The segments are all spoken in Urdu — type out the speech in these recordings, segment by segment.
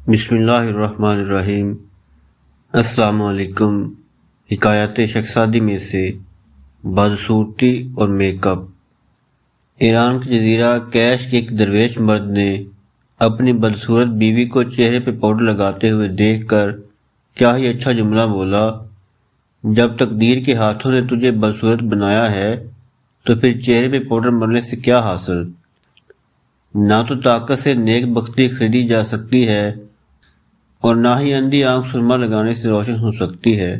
بسم اللہ الرحمن الرحیم۔ السلام علیکم۔ حکایات شخصادی میں سے بدصورتی اور میک اپ۔ ایران کے جزیرہ کیش کے ایک درویش مرد نے اپنی بدصورت بیوی کو چہرے پہ پاؤڈر لگاتے ہوئے دیکھ کر کیا ہی اچھا جملہ بولا، جب تقدیر کے ہاتھوں نے تجھے بدصورت بنایا ہے تو پھر چہرے پہ پاؤڈر مرنے سے کیا حاصل؟ نہ تو طاقت سے نیک بختی خریدی جا سکتی ہے اور نہ ہی اندھی آنکھ سرما لگانے سے روشن ہو سکتی ہے۔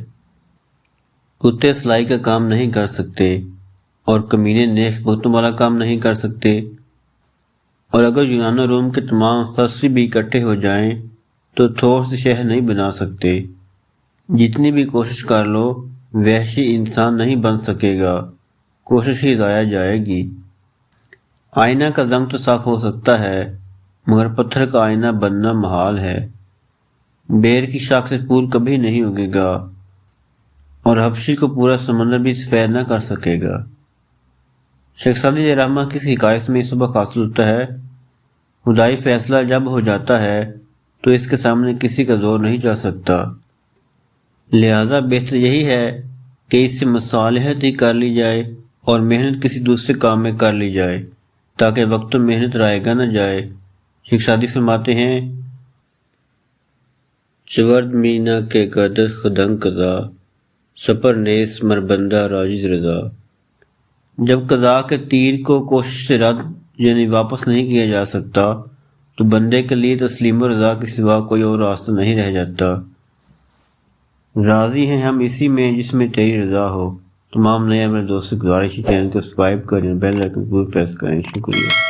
کتے سلائی کا کام نہیں کر سکتے اور کمینے نیک بختوں والا کام نہیں کر سکتے، اور اگر یونان و روم کے تمام فلسفی بھی اکٹھے ہو جائیں تو تھوڑ سے شہر نہیں بنا سکتے۔ جتنی بھی کوشش کر لو وحشی انسان نہیں بن سکے گا، کوشش ہی ضائع جائے گی۔ آئینہ کا زنگ تو صاف ہو سکتا ہے مگر پتھر کا آئینہ بننا محال ہے۔ بیر کی شاخ سے پھول کبھی نہیں اگے گا اور حبشی کو پورا سمندر بھی سفید نہ کر سکے گا۔ شخصادی رحمہ کس حکایت میں سبق حاصل ہوتا ہے؟ خدائی فیصلہ جب ہو جاتا ہے تو اس کے سامنے کسی کا زور نہیں چل سکتا، لہذا بہتر یہی ہے کہ اس سے مصالحت ہی کر لی جائے اور محنت کسی دوسرے کام میں کر لی جائے تاکہ وقت و محنت رائے گا نہ جائے۔ شخصادی فرماتے ہیں، چورد مینا کے گردش خدنگ قضا، سپر نیس مربندہ راجز رضا۔ جب قضا کے تیر کو کوشش سے رد یعنی واپس نہیں کیا جا سکتا تو بندے کے لیے تسلیم و رضا کے سوا کوئی اور راستہ نہیں رہ جاتا۔ راضی ہیں ہم اسی میں جس میں تیری رضا ہو۔ تمام نئے اپنے دوستوں کی گزارش چینل کو سبسکرائب کریں، بیل آئیکن ضرور پریس کریں۔ شکریہ۔